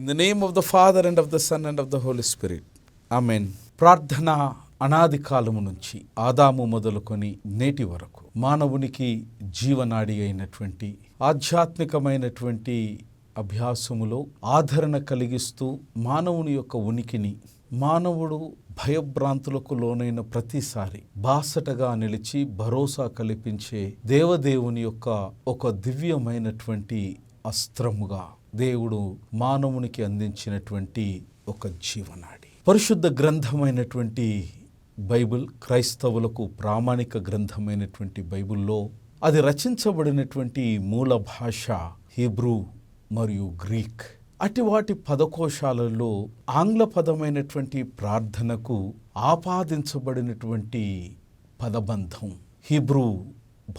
In the name of the Father and of the Son and of the Holy Spirit. Amen. ప్రార్థన అనాది కాలము నుంచి ఆదాము మొదలుకొని నేటి వరకు మానవునికి జీవనాడి అయినటువంటి ఆధ్యాత్మికమైనటువంటి అభ్యాసములో ఆదరణ కలిగిస్తూ మానవుని యొక్క ఉనికిని మానవుడు భయభ్రాంతులకు లోనైన ప్రతిసారి బాసటగా నిలిచి భరోసా కల్పించే దేవదేవుని యొక్క ఒక దివ్యమైనటువంటి అస్త్రముగా దేవుడు మానవునికి అందించినటువంటి ఒక జీవనాడి. పరిశుద్ధ గ్రంథమైనటువంటి బైబిల్ క్రైస్తవులకు ప్రామాణిక గ్రంథమైనటువంటి బైబిల్లో అది రచించబడినటువంటి మూల భాష హీబ్రూ మరియు గ్రీక్. అటివాటి పదకోశాలలో ఆంగ్ల పదమైనటువంటి ప్రార్థనకు ఆపాదించబడినటువంటి పదబంధం హీబ్రూ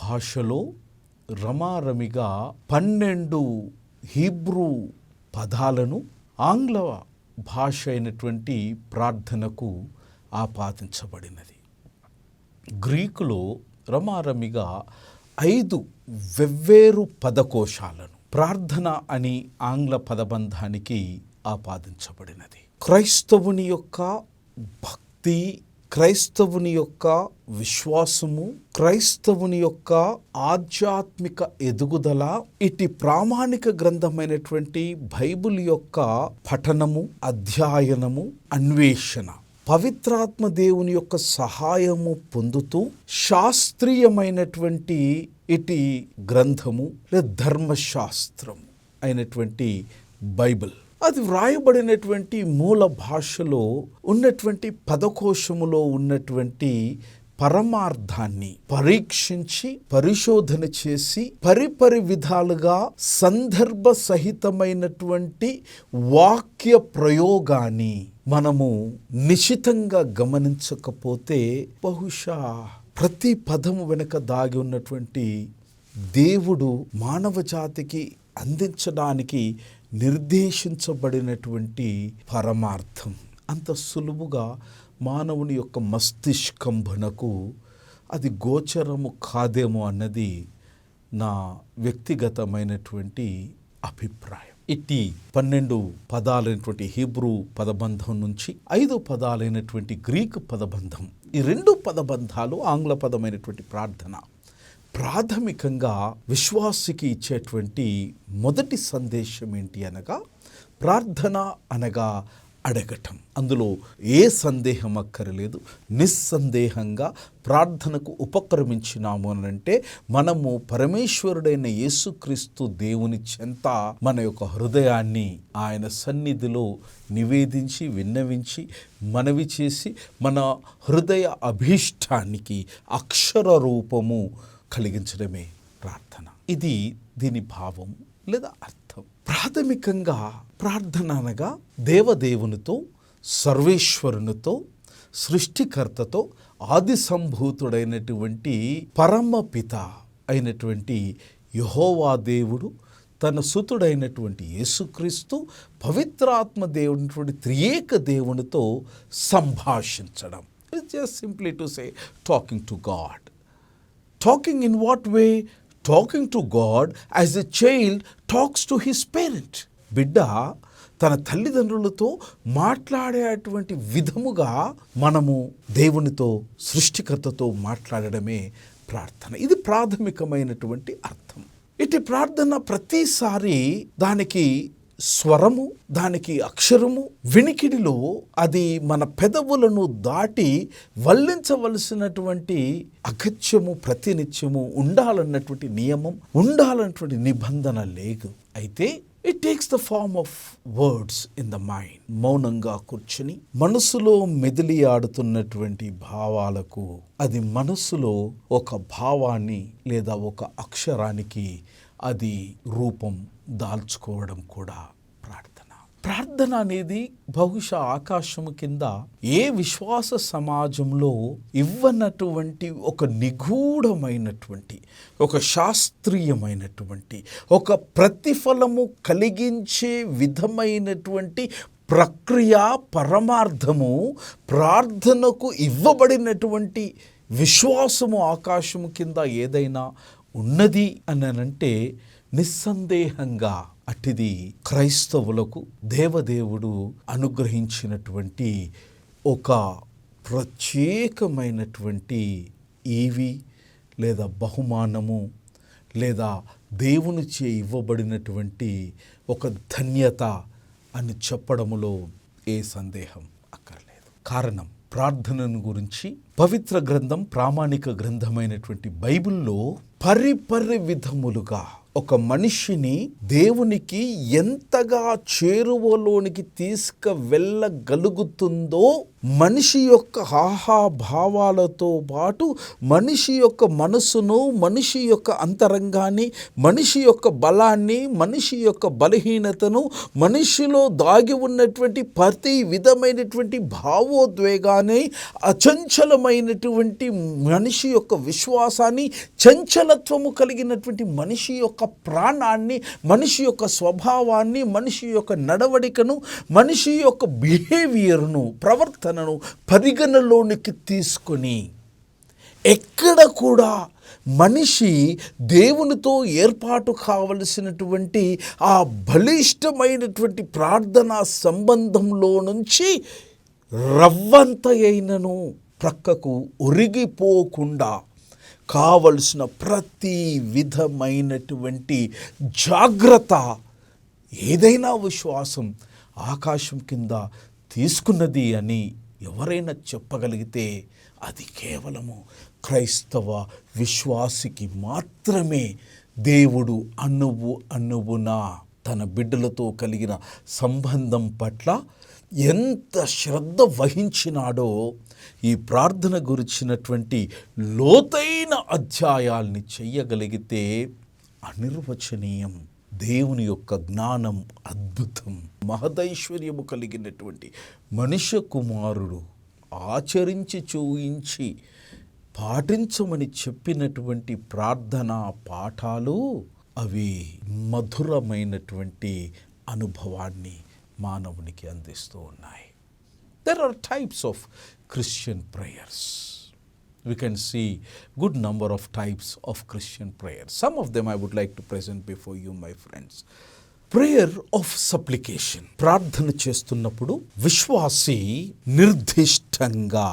భాషలో రమారమిగా 12 హీబ్రూ పదాలను ఆంగ్ల భాష అయినటువంటి ప్రార్థనకు ఆపాదించబడినది. గ్రీకులో రమారమిగా 5 వెవ్వేరు పదకోశాలను ప్రార్థన అని ఆంగ్ల పదబంధానికి ఆపాదించబడినది. క్రైస్తవుని యొక్క భక్తి, క్రైస్తవుని యొక్క విశ్వాసము, క్రైస్తవుని యొక్క ఆధ్యాత్మిక ఎదుగుదల ఇటు ప్రామాణిక గ్రంథమైనటువంటి బైబిల్ యొక్క పఠనము, అధ్యయనము, అన్వేషణ పవిత్రాత్మ దేవుని యొక్క సహాయము పొందుతూ శాస్త్రీయమైనటువంటి ఇటు గ్రంథము లేదా ధర్మశాస్త్రం అయినటువంటి బైబిల్ అది వ్రాయబడినటువంటి మూల భాషలో ఉన్నటువంటి పదకోశములో ఉన్నటువంటి పరమార్థాన్ని పరీక్షించి పరిశోధన చేసి పరిపరి విధాలుగా సందర్భ సహితమైనటువంటి వాక్య ప్రయోగాన్ని మనము నిశితంగా గమనించకపోతే బహుశా ప్రతి పదము వెనుక దాగి ఉన్నటువంటి దేవుడు మానవ జాతికి అందించడానికి నిర్దేశించబడినటువంటి పరమార్థం అంత సులువుగా మానవుని యొక్క మస్తిష్కంభనకు అది గోచరము కాదేమో అన్నది నా వ్యక్తిగతమైనటువంటి అభిప్రాయం. ఇట్టి 12 పదాలైనటువంటి హీబ్రూ పదబంధం నుంచి 5 పదాలైనటువంటి గ్రీకు పదబంధం, ఈ 2 పదబంధాలు ఆంగ్ల పదమైనటువంటి ప్రార్థన ప్రాథమికంగా విశ్వాసికి ఇచ్చేటువంటి మొదటి సందేశం ఏంటి అనగా ప్రార్థన అనగా అడగటం. అందులో ఏ సందేహం అక్కర్లేదు. నిస్సందేహంగా ప్రార్థనకు ఉపక్రమించినాము అనంటే మనము పరమేశ్వరుడైన యేసుక్రీస్తు దేవుని చెంత మన యొక్క హృదయాన్ని ఆయన సన్నిధిలో నివేదించి విన్నవించి మనవి చేసి మన హృదయ అభీష్టానికి అక్షర రూపము కలిగించడమే ప్రార్థన. ఇది దీని భావం లేదా అర్థం. ప్రాథమికంగా ప్రార్థన అనగా దేవదేవునితో, సర్వేశ్వరునితో, సృష్టికర్తతో, ఆది సంభూతుడైనటువంటి పరమపిత అయినటువంటి యెహోవా దేవుడు తన సుతుడైనటువంటి యేసుక్రీస్తు పవిత్రాత్మ దేవుడైనటువంటి త్రియేక దేవునితో సంభాషించడం. It's just simply to say talking to God. Talking in what way? Talking to God as a child talks to his parent. బిడ్డ తన తల్లిదండ్రులతో మాట్లాడేటువంటి విధముగా మనము దేవునితో, సృష్టికర్తతో మాట్లాడడమే ప్రార్థన. ఇది ప్రాథమికమైనటువంటి అర్థం. ఇటు ప్రార్థన ప్రతిసారి దానికి స్వరము, దానికి అక్షరము వినికిడిలో అది మన పెదవులను దాటి వల్లించవలసినటువంటి అగత్యము ప్రతినిత్యము ఉండాలన్నటువంటి నియమం, ఉండాలన్నటువంటి నిబంధన లేదు. అయితే it takes the form of words in the mind. మౌనంగా కూర్చుని మనసులో మెదిలి ఆడుతున్నటువంటి భావాలకు అది మనసులో ఒక భావాన్ని లేదా ఒక అక్షరానికి అది రూపం దాల్చుకోవడం కూడా ప్రార్థన. ప్రార్థన అనేది బహుశా ఆకాశము కింద ఏ విశ్వాస సమాజంలో ఇవ్వనటువంటి ఒక నిగూఢమైనటువంటి, ఒక శాస్త్రీయమైనటువంటి, ఒక ప్రతిఫలము కలిగించే విధమైనటువంటి ప్రక్రియ, పరమార్థము ప్రార్థనకు ఇవ్వబడినటువంటి విశ్వాసము ఆకాశము కింద ఏదైనా ఉన్నది అని అంటే నిస్సందేహంగా అట్టిది క్రైస్తవులకు దేవదేవుడు అనుగ్రహించినటువంటి ఒక ప్రత్యేకమైనటువంటి ఈవి లేదా బహుమానము లేదా దేవునిచే ఇవ్వబడినటువంటి ఒక ధన్యత అని చెప్పడములో ఏ సందేహం అక్కర్లేదు. కారణం, ప్రార్థనను గురించి పవిత్ర గ్రంథం, ప్రామాణిక గ్రంథమైనటువంటి బైబిల్లో పరిపరి విధములుగా ఒక మనిషిని దేవునికి ఎంతగా చేరువలోనికి తీసుకువెళ్ళగలుగుతుందో, మనిషి యొక్క హాహాభావాలతో పాటు మనిషి యొక్క మనసును, మనిషి యొక్క అంతరంగాన్ని, మనిషి యొక్క బలాన్ని, మనిషి యొక్క బలహీనతను, మనిషిలో దాగి ఉన్నటువంటి ప్రతి విధమైనటువంటి భావోద్వేగాన్ని, అచంచలమైనటువంటి మనిషి యొక్క విశ్వాసాన్ని, చంచలత్వము కలిగినటువంటి మనిషి యొక్క ప్రాణాన్ని, మనిషి యొక్క స్వభావాన్ని, మనిషి యొక్క నడవడికను, మనిషి యొక్క బిహేవియర్ను, ప్రవర్తనను పరిగణలోనికి తీసుకొని ఎక్కడ కూడా మనిషి దేవునితో ఏర్పాటు కావలసినటువంటి ఆ బలిష్టమైనటువంటి ప్రార్థనా సంబంధంలో నుంచి రవ్వంత అయినను ప్రక్కకు ఒరిగిపోకుండా కావలసిన ప్రతి విధమైనటువంటి జాగ్రత్త, ఏదైనా విశ్వాసం ఆకాశం కింద తీసుకున్నది అని ఎవరైనా చెప్పగలిగితే అది కేవలము క్రైస్తవ విశ్వాసికి మాత్రమే. దేవుడు అణువున తన బిడ్డలతో కలిగిన సంబంధం పట్ల ఎంత శ్రద్ధ వహించినాడో ఈ ప్రార్థన గురించినటువంటి లోతైన అధ్యాయాల్ని చెయ్యగలిగితే అనిర్వచనీయం. దేవుని యొక్క జ్ఞానం అద్భుతం. మహదైశ్వర్యము కలిగినటువంటి మనుష్య కుమారుడు ఆచరించి చూయించి పాటించమని చెప్పినటువంటి ప్రార్థనా పాఠాలు అవి మధురమైనటువంటి అనుభవాన్ని మానవునికి అందిస్తూ ఉన్నాయి. There are types of Christian prayers. We can see good number of types of Christian prayers. Some of them I would like to present before you, my friends. Prayer of supplication. ప్రార్థన చేస్తున్నప్పుడు విశ్వాసి నిర్దిష్టంగా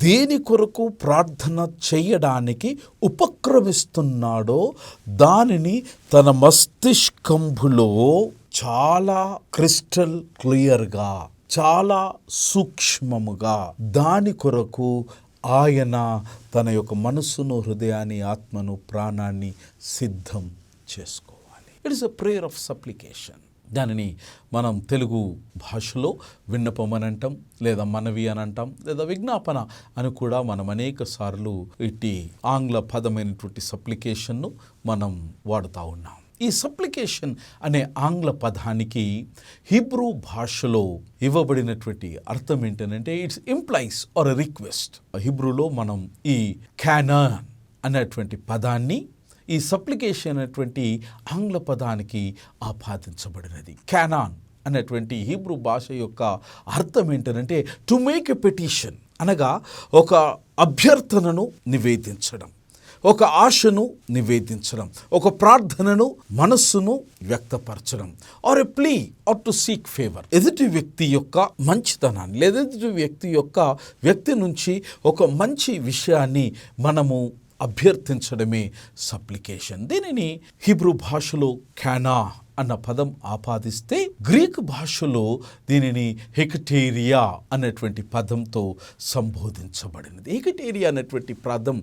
దేని కొరకు ప్రార్థన చేయడానికి ఉపక్రమిస్తున్నాడో దానిని తన మస్తిష్కంలో చాలా క్రిస్టల్ క్లియర్గా, చాలా సూక్ష్మముగా దాని కొరకు ఆయన తన యొక్క మనస్సును, హృదయాన్ని, ఆత్మను, ప్రాణాన్ని సిద్ధం చేసుకోవాలి. It is a prayer of supplication. దానిని మనం తెలుగు భాషలో విన్నపం అని అంటాం, లేదా మనవి అని అంటాం, లేదా విజ్ఞాపన అని కూడా మనం అనేక సార్లు ఇట్టి ఆంగ్ల పదమైనటువంటి సప్లికేషన్ను మనం వాడుతూ ఉన్నాం. ఈ సప్లికేషన్ అనే ఆంగ్ల పదానికి హీబ్రూ భాషలో ఇవ్వబడినటువంటి అర్థం ఏంటంటే it's implies or a request. హీబ్రూలో మనం ఈ క్యానాన్ అనేటువంటి పదాన్ని ఈ సప్లికేషన్ అనేటువంటి ఆంగ్ల పదానికి ఆపాదించబడినది. క్యానాన్ అనేటువంటి హీబ్రూ భాష యొక్క అర్థం ఏంటంటే టు మేక్ ఎ పిటిషన్, అనగా ఒక అభ్యర్థనను నివేదించడం, ఒక ఆశను నివేదించడం, ఒక ప్రార్థనను, మనస్సును వ్యక్తపరచడం, or a plea or to seek favour. ఎదుటి వ్యక్తి యొక్క మంచితనాన్ని లేదా ఎదుటి వ్యక్తి నుంచి ఒక మంచి విషయాన్ని మనము అభ్యర్థించడమే సప్లికేషన్. దీనిని హీబ్రూ భాషలో క్యానా అన్న పదం ఆపాదిస్తే గ్రీకు భాషలో దీనిని హెకటేరియా అనేటువంటి పదంతో సంబోధించబడినది. హెకటేరియా అనేటువంటి పదం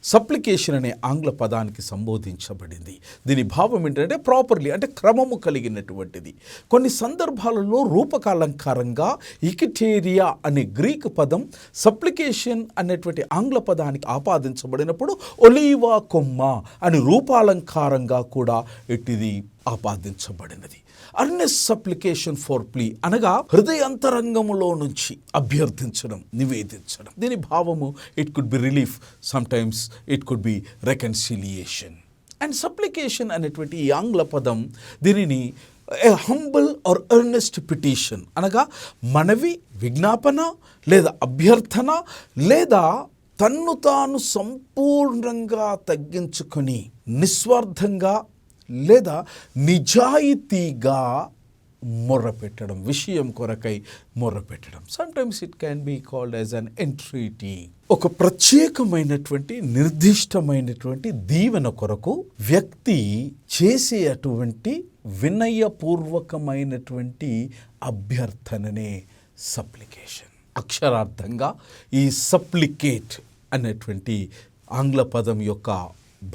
సప్లికేషన్ అనే ఆంగ్ల పదానికి సంబోధించబడింది. దీని భావం ఏంటంటే ప్రాపర్లీ, అంటే క్రమము కలిగినటువంటిది. కొన్ని సందర్భాలలో రూపకాలంకారంగా హెకటేరియా అనే గ్రీకు పదం సప్లికేషన్ అనేటువంటి ఆంగ్ల పదానికి ఆపాదించబడినప్పుడు ఒలీవా కొమ్మ అని రూపాలంకారంగా కూడా ఇట్టిది ఆపాదించబడినది. అర్నెస్ట్ సప్లికేషన్ ఫర్ ప్లీ అనగా హృదయాంతరంగములో నుంచి అభ్యర్థించడం, నివేదించడం. దీని భావము it could be relief, sometimes it could be reconciliation. And supplication అనేటువంటి ఈ ఆంగ్ల పదం దీనిని a humble or earnest petition అనగా మనవి, విజ్ఞాపన లేదా అభ్యర్థన లేదా తన్ను తాను సంపూర్ణంగా తగ్గించుకొని నిస్వార్థంగా లేదా నిజాయితీగా మొర్రపెట్టడం, విషయం కొరకై మొర్రపెట్టడం. Sometimes it can be called as an entreaty. ఒక ప్రత్యేకమైనటువంటి నిర్దిష్టమైనటువంటి దీవెన కొరకు వ్యక్తి చేసే అటువంటి వినయపూర్వకమైనటువంటి అభ్యర్థననే సప్లికేషన్. అక్షరార్థంగా ఈ సప్లికేట్ అనేటువంటి ఆంగ్ల పదం యొక్క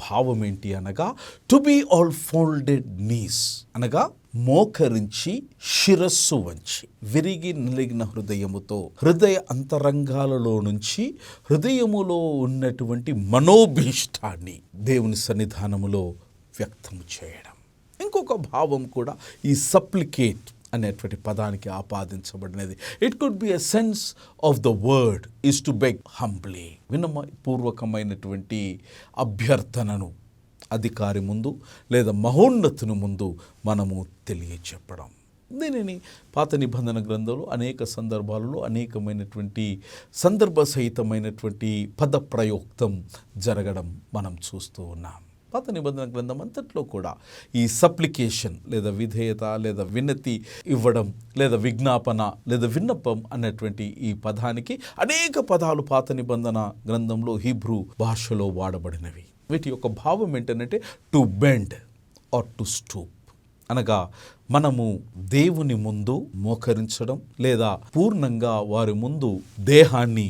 భావం ఏంటి అనగా to be all folded knees అనగా మోకరించి శిరస్సు వంచి విరిగి నలిగిన హృదయముతో హృదయ అంతరంగాలలో నుంచి హృదయములో ఉన్నటువంటి మనోభీష్టాన్ని దేవుని సన్నిధానములో వ్యక్తము చేయడం. ఇంకొక భావం కూడా ఈ సప్లికేట్ అనేటువంటి పదానికి ఆపాదించబడినది. It could be a sense of the word is to beg humbly. వినయపూర్వకమైనటువంటి అభ్యర్థనను అధికారి ముందు లేదా మహోన్నతుని ముందు మనము తెలియచెప్పడం. దీనిని పాత నిబంధన గ్రంథంలో అనేక సందర్భాలలో అనేకమైనటువంటి సందర్భ సహితమైనటువంటి పద ప్రయోక్తం జరగడం మనం చూస్తూ ఉన్నాం. పాత నిబంధన గ్రంథం అంతట్లో కూడా ఈ సప్లికేషన్ లేదా విధేయత లేదా వినతి ఇవ్వడం లేదా విజ్ఞాపన లేదా విన్నపం అనేటువంటి ఈ పదానికి అనేక పదాలు పాత నిబంధన గ్రంథంలో హీబ్రూ భాషలో వాడబడినవి. వీటి యొక్క భావం ఏంటంటే to bend or to stoop అనగా మనము దేవుని ముందు మోకరించడం లేదా పూర్ణంగా వారి ముందు దేహాన్ని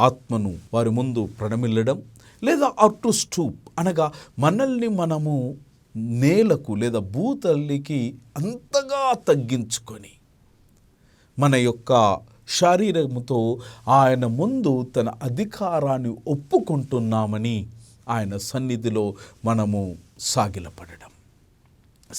ఆత్మను వారి ముందు ప్రణమిల్లడం లేదా ఆర్ టు స్టూప్ అనగా మనల్ని మనము నేలకు లేదా భూతల్లికి అంతగా తగ్గించుకొని మన యొక్క శరీరముతో ఆయన ముందు తన అధికారాన్ని ఒప్పుకుంటున్నామని ఆయన సన్నిధిలో మనము సాగిలపడడం.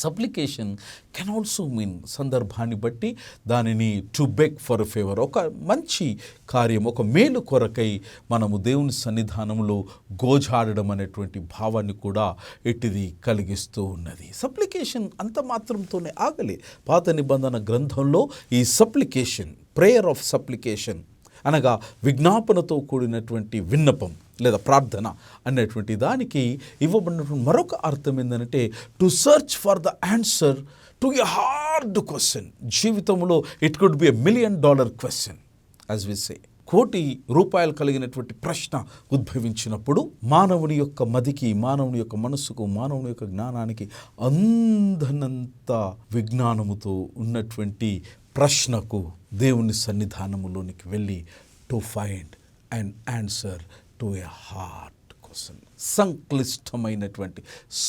సప్లికేషన్ కెన్ ఆల్సో మీన్ సందర్భాన్ని బట్టి దానిని టు బెగ్ ఫర్ ఫేవర్, ఒక మంచి కార్యం, ఒక మేలు కొరకై మనము దేవుని సన్నిధానంలో గోజాడడం అనేటువంటి భావాన్ని కూడా ఇటిది కలిగిస్తూ ఉన్నది. సప్లికేషన్ అంత మాత్రంతోనే ఆగలే. పాత నిబంధన గ్రంథంలో ఈ సప్లికేషన్, ప్రేయర్ ఆఫ్ సప్లికేషన్ అనగా విజ్ఞాపనతో కూడినటువంటి విన్నపం లేదా ప్రార్థన అనేటువంటి దానికి ఇవ్వబడినటువంటి మరొక అర్థం ఏంటంటే to search for the answer to a hard question. జీవితంలో it could be $1 million question as we say. ₹1,00,00,000 కలిగినటువంటి ప్రశ్న ఉద్భవించినప్పుడు మానవుని యొక్క మదికి, మానవుని యొక్క మనస్సుకు, మానవుని యొక్క జ్ఞానానికి అందనంత విజ్ఞానముతో ఉన్నటువంటి ప్రశ్నకు దేవుని సన్నిధానములోనికి వెళ్ళి to find and answer to a hard question. సంక్లిష్టమైనటువంటి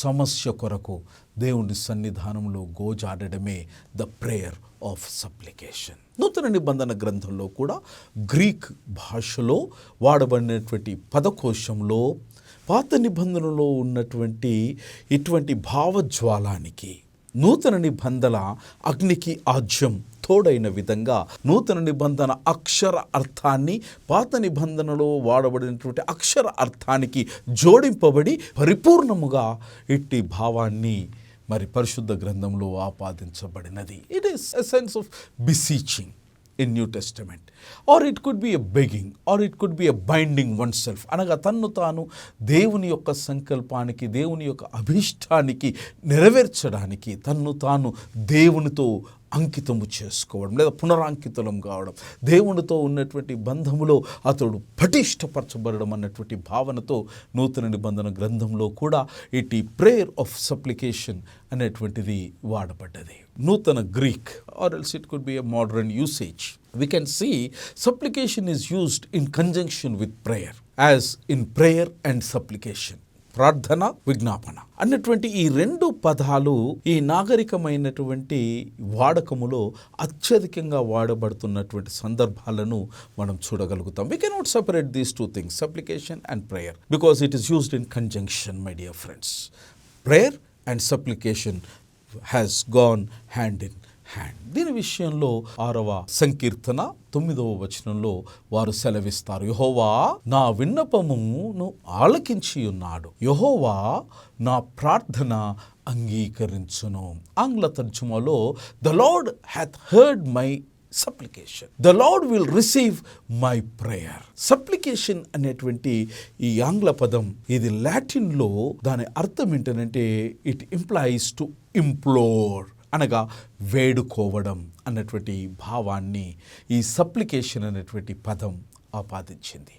సమస్య కొరకు దేవుని సన్నిధానంలో గోజాడడమే ద ప్రేయర్ ఆఫ్ సప్లికేషన్. నూతన నిబంధన గ్రంథంలో కూడా గ్రీక్ భాషలో వాడబడినటువంటి పదకోశంలో పాత నిబంధనలో ఉన్నటువంటి ఇటువంటి భావజ్వాలానికి నూతన నిబంధన అగ్నికి ఆజ్యం తోడైన విధంగా నూతన నిబంధన అక్షర అర్థాన్ని పాత నిబంధనలో వాడబడినటువంటి అక్షర అర్థానికి జోడింపబడి పరిపూర్ణముగా ఇట్టి భావాన్ని మరి పరిశుద్ధ గ్రంథంలో ఆపాదించబడినది. It is a sense of beseeching in New Testament, or it could be a begging, or it could be a binding oneself అనగా తన్ను తాను దేవుని యొక్క సంకల్పానికి, దేవుని యొక్క అభిష్టానికి నెరవేర్చడానికి తన్ను తాను దేవునితో అంకితము చేసుకోవడం లేదా పునరాంకితులం కావడం, దేవునితో ఉన్నటువంటి బంధములో అతడు పటిష్టపరచబడడం అన్నటువంటి భావనతో నూతన నిబంధన గ్రంథంలో కూడా ఇటు ప్రేయర్ ఆఫ్ సప్లికేషన్ అనేటువంటిది వాడబడ్డది. నూతన Greek or else it could be a modern usage. We can see supplication is used in conjunction with prayer, as in prayer and supplication. ప్రార్థన, విజ్ఞాపన అన్నటువంటి ఈ రెండు పదాలు ఈ నాగరికమైనటువంటి వాడకములో అత్యధికంగా వాడబడుతున్నటువంటి సందర్భాలను మనం చూడగలుగుతాం. We cannot separate these two things, supplication and prayer, because it is used in conjunction, my dear friends. Prayer and supplication has gone hand in hand. దీని విషయంలో 6వ సంకీర్తన 9వ వచనంలో వారు సెలవిస్తారు, యెహోవా నా విన్నపమును ఆలకించి ఉన్నాడు, యెహోవా నా ప్రార్థన అంగీకరించును. ఆంగ్ల తర్జుమాలో the Lord hath heard my supplication. The Lord will receive my prayer. Supplication అనేటువంటి ఈ ఆంగ్ల పదం, ఇది లాటిన్లో దాని అర్థం ఏంటంటే ఇట్ ఇంప్లైస్ టు ఇంప్లోర్, అనగా వేడుకోవడం అన్నటువంటి భావాన్ని ఈ సప్లికేషన్ అనేటువంటి పదం ఆపాదించింది.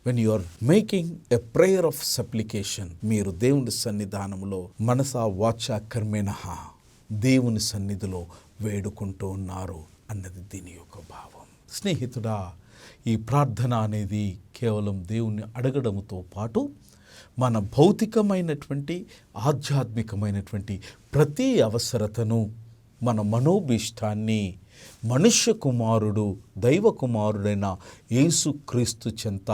When you are making a prayer of supplication, మీరు దేవుని సన్నిధానంలో మనసా వాచా కర్మేణః దేవుని సన్నిధిలో వేడుకుంటూ ఉన్నారు అన్నది దీని యొక్క భావం. స్నేహితుడా, ఈ ప్రార్థన అనేది కేవలం దేవుణ్ణి అడగడంతో పాటు మన భౌతికమైనటువంటి ఆధ్యాత్మికమైనటువంటి ప్రతి అవసరతను, మన మనోభీష్టాన్ని మనుష్య కుమారుడు, దైవ కుమారుడైన యేసుక్రీస్తు చెంత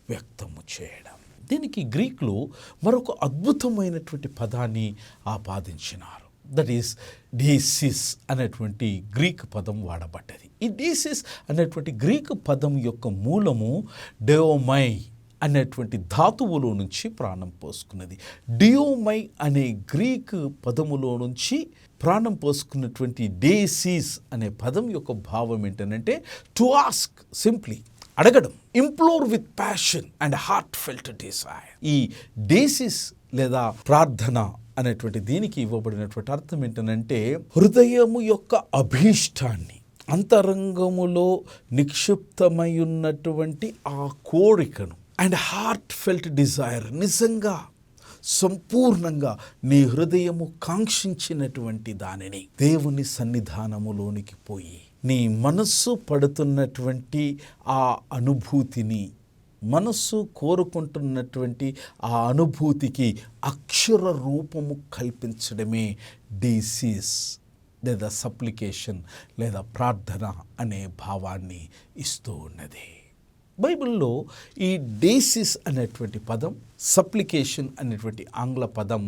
వ్యక్తము చేయడం. దీనికి గ్రీకులో మరొక అద్భుతమైనటువంటి పదాన్ని ఆపాదించినారు. దట్ ఈస్ డీసిస్ అనేటువంటి గ్రీక్ పదం వాడబడ్డది. ఈ డీసిస్ అనేటువంటి గ్రీక్ పదం యొక్క మూలము డెయోమై అనేటువంటి ధాతువులో నుంచి ప్రాణం పోసుకున్నది. డియోమై అనే గ్రీక్ పదములో నుంచి ప్రాణం పోసుకున్నటువంటి డేసిస్ అనే పదం యొక్క భావం ఏంటంటే టు ఆస్క్, సింప్లీ అడగడం, implore with passion and heart felt desire. ఈ డేసిస్ లేదా ప్రార్థన అనేటువంటి దీనికి ఇవ్వబడినటువంటి అర్థం ఏంటంటే హృదయము యొక్క అభీష్టాన్ని, అంతరంగములో నిక్షిప్తమై ఉన్నటువంటి ఆ కోరికను అండ్ హార్ట్ ఫెల్ట్ డిజైర్, నిజంగా సంపూర్ణంగా నీ హృదయము కాంక్షించినటువంటి దానిని దేవుని సన్నిధానములోనికి పోయి నీ మనస్సు పడుతున్నటువంటి ఆ అనుభూతిని, మనస్సు కోరుకుంటున్నటువంటి ఆ అనుభూతికి అక్షర రూపము కల్పించడమే డీసిస్ లేదా సప్లికేషన్ లేదా ప్రార్థన అనే భావాన్ని ఇస్తూ ఉన్నది. బైబిల్లో ఈ డేసిస్ అనేటువంటి పదం, సప్లికేషన్ అనేటువంటి ఆంగ్ల పదం,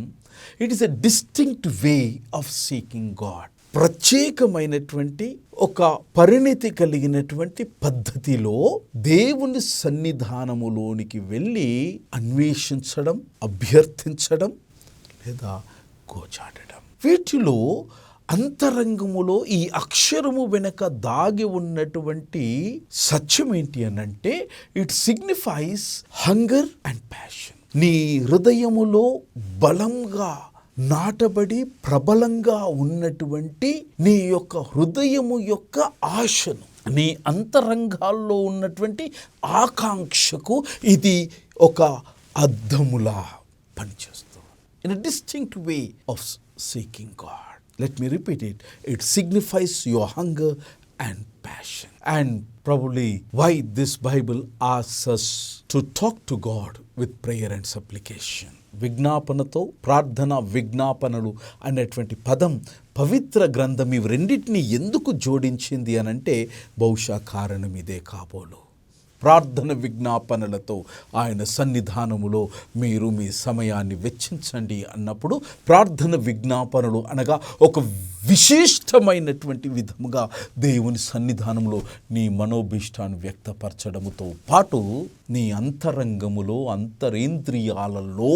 it is a distinct way of seeking God. ప్రత్యేకమైనటువంటి ఒక పరిణితి కలిగినటువంటి పద్ధతిలో దేవుని సన్నిధానములోనికి వెళ్ళి అన్వేషించడం, అభ్యర్థించడం లేదా గోచాడడం. వీటిలో అంతరంగములో ఈ అక్షరము వెనక దాగి ఉన్నటువంటి సత్యం ఏంటి అనంటే it signifies hunger and passion. నీ హృదయములో బలంగా నాటబడి ప్రబలంగా ఉన్నటువంటి నీ యొక్క హృదయము యొక్క ఆశను, నీ అంతరంగాల్లో ఉన్నటువంటి ఆకాంక్షకు ఇది ఒక అద్దములా పనిచేస్తుంది. In a distinct way of seeking God. Let me repeat it. It signifies your hunger and passion. And probably why this Bible asks us to talk to God with prayer and supplication. విజ్ఞాపనతో ప్రార్థన, విజ్ఞాపనలు అనేటువంటి పదం పవిత్ర గ్రంథం ఇవి రెండింటినీ ఎందుకు జోడించింది అనంటే బహుశా కారణం ఇదే కాబోలు. ప్రార్థన విజ్ఞాపనలతో ఆయన సన్నిధానములో మీరు మీ సమయాన్ని వెచ్చించండి అన్నప్పుడు ప్రార్థన విజ్ఞాపనలు అనగా ఒక విశిష్టమైనటువంటి విధముగా దేవుని సన్నిధానంలో నీ మనోభీష్టాన్ని వ్యక్తపరచడముతో పాటు నీ అంతరంగములో, అంతరేంద్రియాలలో,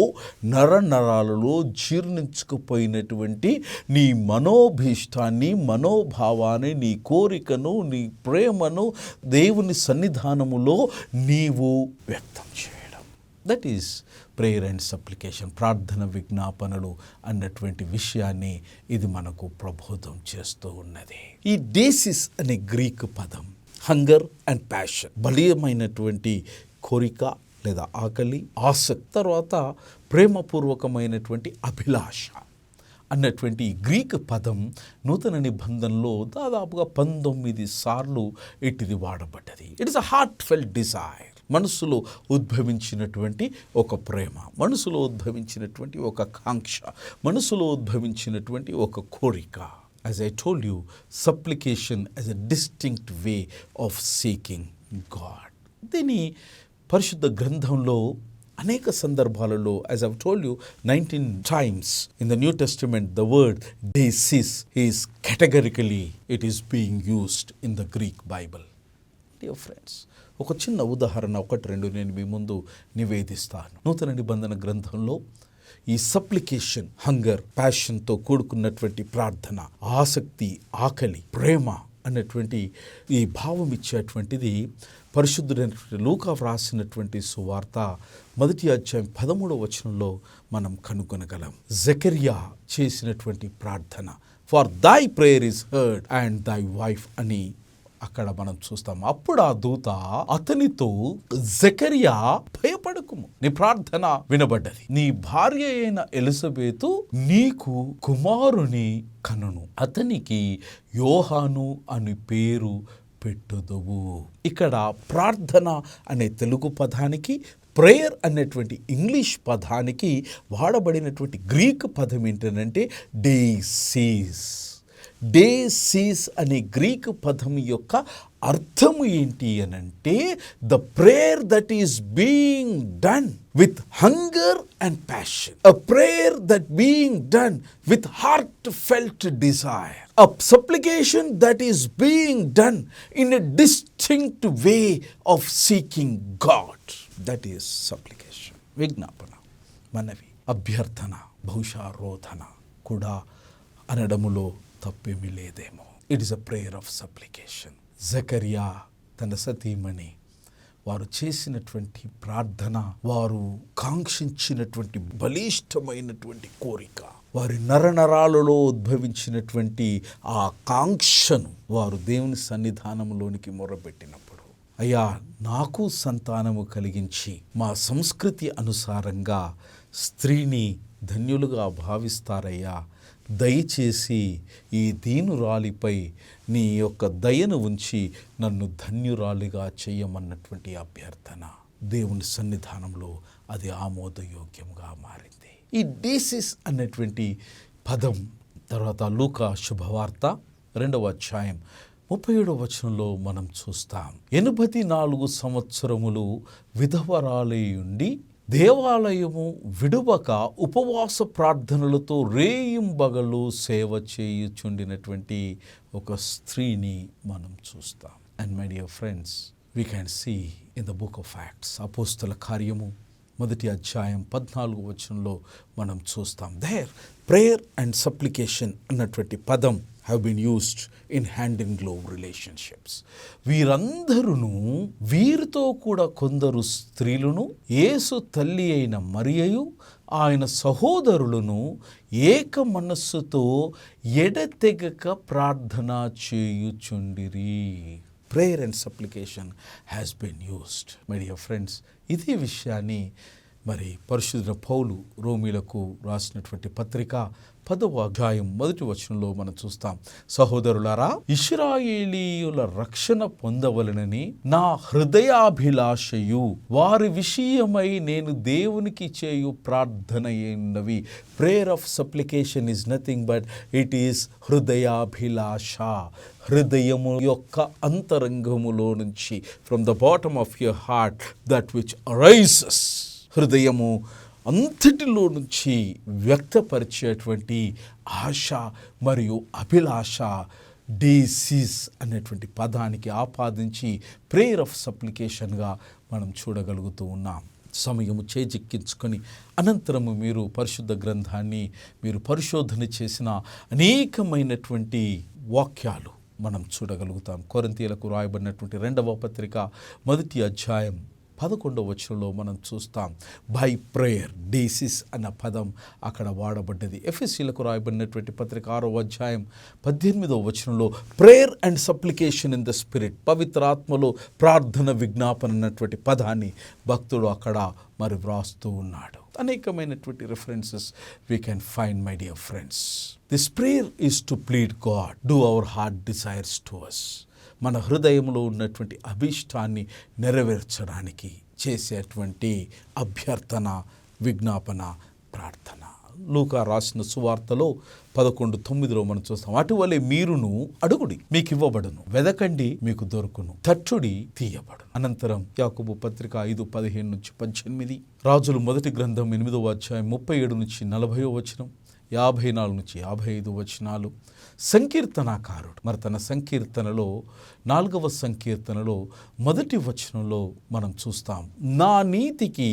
నరనరాలలో జీర్ణించుకుపోయినటువంటి నీ మనోభీష్టాన్ని, మనోభావాన్ని, నీ కోరికను, నీ ప్రేమను దేవుని సన్నిధానములో నీవు వ్యక్తం చేయడం. That is prayer and supplication. ప్రార్థన విజ్ఞాపనలు అన్నటువంటి విషయాన్ని ఇది మనకు ప్రబోధం చేస్తూ ఉన్నది. ఈ డేసిస్ అనే గ్రీక్ పదం హంగర్ అండ్ ప్యాషన్, బలీయమైనటువంటి కోరిక లేదా ఆకలి, ఆసక్తి, తర్వాత ప్రేమపూర్వకమైనటువంటి అభిలాష అన్నటువంటి గ్రీక్ పదం నూతన నిబంధనలో దాదాపుగా 19 సార్లు ఇటుది వాడబడ్డది. It is a heart felt desire. మనసులో ఉద్భవించినటువంటి ఒక ప్రేమ, మనసులో ఉద్భవించినటువంటి ఒక కాంక్ష, మనసులో ఉద్భవించినటువంటి ఒక కోరిక. As I told you, supplication as a distinct way of seeking God. దీని పరిశుద్ధ గ్రంథంలో అనేక సందర్భాలలో, as I've told you, 19 times in the New Testament, the word desis is categorically, it is being used in the Greek Bible. Dear friends, ఒక చిన్న ఉదాహరణ 1-2 నేను మీ ముందు నివేదిస్తాను. నూతన నిబంధన గ్రంథంలో ఈ సప్లికేషన్, హంగర్, ప్యాషన్తో కూడుకున్నటువంటి ప్రార్థన, ఆసక్తి, ఆకలి, ప్రేమ అనేటువంటి ఈ భావం ఇచ్చేటువంటిది పరిశుద్ధుడైనటువంటి లూకా వ్రాసినటువంటి సువార్త 1వ అధ్యాయం 13వ వచనంలో మనం కనుగొనగలం. జకర్యా చేసినటువంటి ప్రార్థన, ఫర్ దై ప్రేయర్ ఇస్ హర్డ్ అండ్ దై వైఫ్ అని అక్కడ మనం చూస్తాం. అప్పుడు ఆ దూత అతనితో, జకర్యా భయపడకుము, నీ ప్రార్థన వినబడ్డది, నీ భార్య అయిన ఎలిజబెతు నీకు కుమారుని కనును, అతనికి యోహాను అని పేరు పెట్టుదువు. ఇక్కడ ప్రార్థన అనే తెలుగు పదానికి, ప్రేయర్ అనేటువంటి ఇంగ్లీష్ పదానికి వాడబడినటువంటి గ్రీక్ పదం ఏంటంటే డేసీస్. డేసీస్ అనే గ్రీక్ పదం యొక్క అర్థము ఏంటి అనంటే the prayer that is being done with hunger and passion, a prayer that being done with heart felt desire, a supplication that is being done in a distinct way of seeking God. That is supplication. విజ్ఞాపన, మనవి, అభ్యర్థన, బహుశా రోధన కూడా అనడములో తప్పేమీ లేదేమో. It is a prayer of supplication. జకర్యా తన సతీమణి వారు చేసినటువంటి ప్రార్థన, వారు కాంక్షించినటువంటి బలిష్టమైనటువంటి కోరిక, వారి నరనరాలలో ఉద్భవించినటువంటి ఆ కాంక్షను వారు దేవుని సన్నిధానంలోనికి మొరపెట్టినప్పుడు, అయ్యా నాకు సంతానము కలిగించి, మా సంస్కృతి అనుసారంగా స్త్రీని ధన్యులుగా భావిస్తారయ్యా, దయచేసి ఈ దీనురాలిపై నీ యొక్క దయను ఉంచి నన్ను ధన్యురాలిగా చేయమన్నటువంటి అభ్యర్థన దేవుని సన్నిధానంలో అది ఆమోదయోగ్యంగా మారింది. ఈ డేసిస్ అన్నటువంటి పదం తర్వాత లూకా శుభవార్త 2వ అధ్యాయం 37వ వచనంలో మనం చూస్తాం. 84 సంవత్సరములు విధవరాలై ఉండి దేవాలయము విడువక ఉపవాస ప్రార్థనలతో రేయింబగలు సేవ చేయుచుండినటువంటి ఒక స్త్రీని మనం చూస్తాం. And my dear friends, we can see in the book of Acts, అపోస్తల కార్యము 1వ అధ్యాయం 14వ వచనంలో మనం చూస్తాం. దేర్ ప్రేయర్ అండ్ సప్లికేషన్ అన్నటువంటి పదం have been used in hand in glove relationships. వీరందరూ, వీరితో కూడా కొందరు స్త్రీలను, యేసు తల్లి అయిన మరియయు ఆయన సహోదరులను ఏక మనస్సుతో ఎడతెగక ప్రార్థన చేయుచుండిరి. Prayer and supplication has been used. My dear friends, ఇదే విషయాన్ని మరి పరిశుద్ధ పౌలు రోమీలకు రాసినటువంటి పత్రిక 10వ అధ్యాయం 1వ వచనంలో మనం చూస్తాం. సహోదరులారా, ఇశ్రాయేలీయుల రక్షణ పొందవలనని నా హృదయాభిలాషయు వారి విషయమై నేను దేవునికి చేయు ప్రార్థన అయినవి. Prayer of supplication is nothing but it is హృదయాభిలాష. హృదయము యొక్క అంతరంగములో నుంచి, from the bottom of your heart that which arises, హృదయము అంతటిలో నుంచి వ్యక్తపరిచేటువంటి ఆశ మరియు అభిలాష డేసిస్ అనేటువంటి పదానికి ఆపాదించి ప్రేయర్ ఆఫ్ సప్లికేషన్గా మనం చూడగలుగుతూ ఉన్నాం. సమయము చేజిక్కించుకొని అనంతరము మీరు పరిశుద్ధ గ్రంథాన్ని మీరు పరిశోధన చేసిన అనేకమైనటువంటి వాక్యాలు మనం చూడగలుగుతాం. కొరింథీయులకు రాయబడినటువంటి 2వ పత్రిక 1వ అధ్యాయం 11వ వచనంలో మనం చూస్తాం. బై ప్రేయర్, డేసిస్ అన్న పదం అక్కడ వాడబడ్డది. ఎఫెసీయులకు రాయబడినటువంటి పత్రిక 6వ అధ్యాయం 18వ వచనంలో prayer and supplication in the spirit, పవిత్రాత్మలో ప్రార్థన విజ్ఞాపన అన్నటువంటి పదాన్ని భక్తుడు అక్కడ మరి వ్రాస్తూ ఉన్నాడు. అనేకమైనటువంటి references we can find, my dear friends. This prayer is to plead God, do our heart desires to us. మన హృదయంలో ఉన్నటువంటి అభీష్టాన్ని నెరవేర్చడానికి చేసేటువంటి అభ్యర్థన, విజ్ఞాపన, ప్రార్థన. లూకా రాసిన సువార్తలో 11:9 మనం చూస్తాం. అటువలే మీరును అడుగుడి మీకు ఇవ్వబడును, వెదకండి మీకు దొరుకును, తట్టుడి తీయబడును. అనంతరం యాకోబు పత్రిక 5:15-18, రాజులు మొదటి గ్రంథం 8వ అధ్యాయం 37-40వ వచనం, 54-55 వచనాలు. సంకీర్తనాకారుడు మరి తన సంకీర్తనలో 4వ సంకీర్తనలో 1వ వచనంలో మనం చూస్తాం. నా నీతికి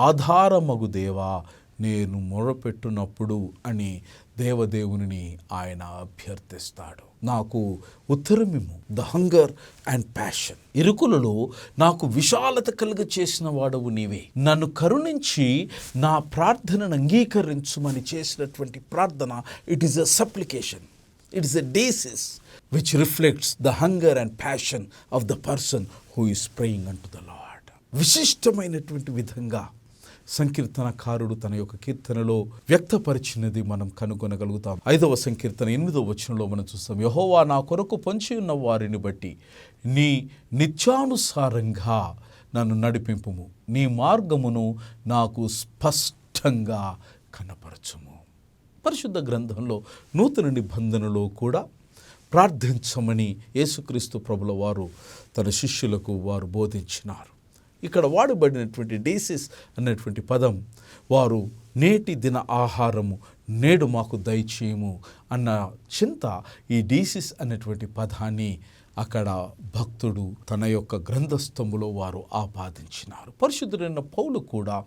ఆధారమగు దేవా నేను మొరపెట్టునప్పుడు అని దేవదేవుని ఆయన అభ్యర్థిస్తాడు. నాకు ఉత్తరమిమ్ము. The hunger and passion. ఇరుకులలో నాకు విశాలత కలుగ చేసిన వాడవు నీవే. నన్ను కరుణించి నా ప్రార్థనను అంగీకరించుమని చేసినటువంటి ప్రార్థన, it is a supplication. It is a basis which reflects the hunger and passion of the person who is praying unto the Lord. విశిష్టమైనటువంటి విధంగా సంకీర్తనకారుడు తన యొక్క కీర్తనలో వ్యక్తపరిచినది మనం కనుగొనగలుగుతాం. 5వ సంకీర్తన 8వ వచనంలో మనం చూస్తాం, యెహోవా నా కొరకు పొంచి ఉన్న వారిని బట్టి నీ నిత్యానుసారంగా నన్ను నడిపింపుము, నీ మార్గమును నాకు స్పష్టంగా కనపరచుము. పరిశుద్ధ గ్రంథంలో నూతన నిబంధనలో కూడా ప్రార్థించమని యేసుక్రీస్తు ప్రభుల వారు తన శిష్యులకు వారు బోధించినారు. ఇక్కడ వాడబడినటువంటి డేసిస్ అన్నటువంటి పదం, వారు నేటి దిన ఆహారము నేడు మాకు దయచేయము అన్న చింత, ఈ డేసిస్ అన్నటువంటి పదాన్ని అక్కడ భక్తుడు తన యొక్క గ్రంథస్థములో వారు ఆపాదించినారు. పరిశుద్ధుడైన పౌలు కూడా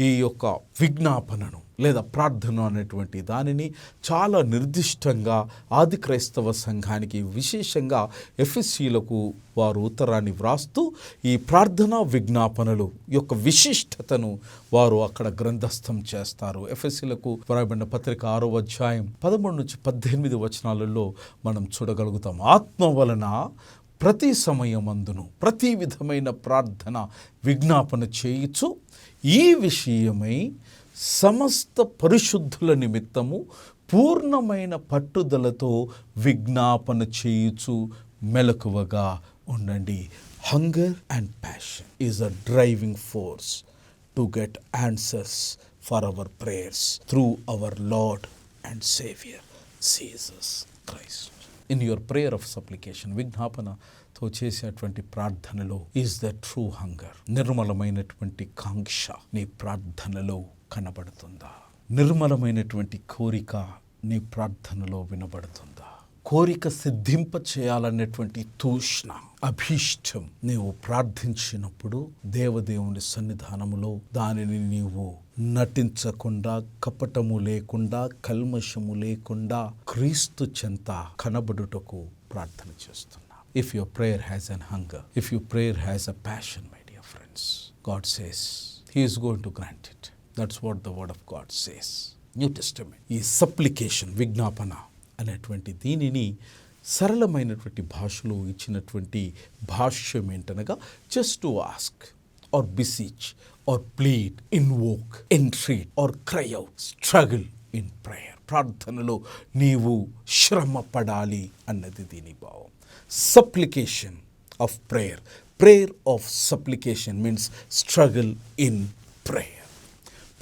ఈ యొక్క విజ్ఞాపనను లేదా ప్రార్థన అనేటువంటి దానిని చాలా నిర్దిష్టంగా ఆది క్రైస్తవ సంఘానికి, విశేషంగా ఎఫెసీయులకు వారు ఉత్తరాన్ని వ్రాస్తూ ఈ ప్రార్థనా విజ్ఞాపనలు యొక్క విశిష్టతను వారు అక్కడ గ్రంథస్థం చేస్తారు. ఎఫెసీయులకు వ్రాయబడిన పత్రిక 6వ అధ్యాయం 13 నుంచి 18 వచనాలలో మనం చూడగలుగుతాం. ఆత్మ వలన ప్రతి సమయమందును ప్రతి విధమైన ప్రార్థన విజ్ఞాపన చేయుచు ఈ విషయమై సమస్త పరిశుద్ధుల నిమిత్తము పూర్ణమైన పట్టుదలతో విజ్ఞాపన చేయుచు మెలకువగా ఉండండి. Hunger and passion is a driving force to get answers for our prayers through our Lord and Saviour Jesus Christ. In your prayer of supplication, విజ్ఞాపనతో చేసేటువంటి ప్రార్థనలో ఈజ్ ద ట్రూ హంగర్. నిర్మలమైనటువంటి కాంక్ష నీ ప్రార్థనలో కనబడుతుందా? నిర్మలమైనటువంటి కోరిక నీ ప్రార్థనలో వినబడుతుందా? కోరిక సిద్ధింప చేయాలనేటువంటి తూష్ణ, అభీష్టం నీవు ప్రార్థించినప్పుడు దేవదేవుని సన్నిధానములో దానిని నీవు నటించకుండా, కపటము లేకుండా, కల్మషము లేకుండా క్రీస్తు చెంత కనబడుటకు ప్రార్థన చేస్తున్నా. If your prayer has an hunger, if your prayer has a passion, my dear friends, God says He is going to grant it. That's what the word of God says. New Testament ఈ supplication, విజ్ఞాపన అనేటువంటి దీనిని సరళమైనటువంటి భాషలో ఇచ్చినటువంటి భాష్యం ఏంటనగా, just to ask or beseech or plead, invoke, entreat or cry out, struggle in prayer. ప్రార్థనలో నీవు శ్రమ పడాలి అన్నది దీని భావం. Supplication of prayer, prayer of supplication means struggle in prayer.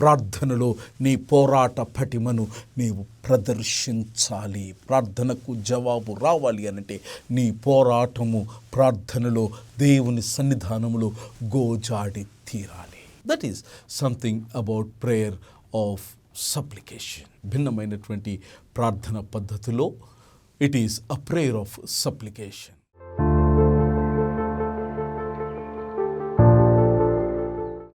ప్రార్థనలో నీ పోరాట పటిమను నీవు ప్రదర్శించాలి. ప్రార్థనకు జవాబు రావాలి అనంటే నీ పోరాటము ప్రార్థనలో దేవుని సన్నిధానములో గోజాడి తీరాలి. That is something about prayer of supplication. భిన్నమైనటువంటి ప్రార్థన పద్ధతిలో it is a prayer of supplication.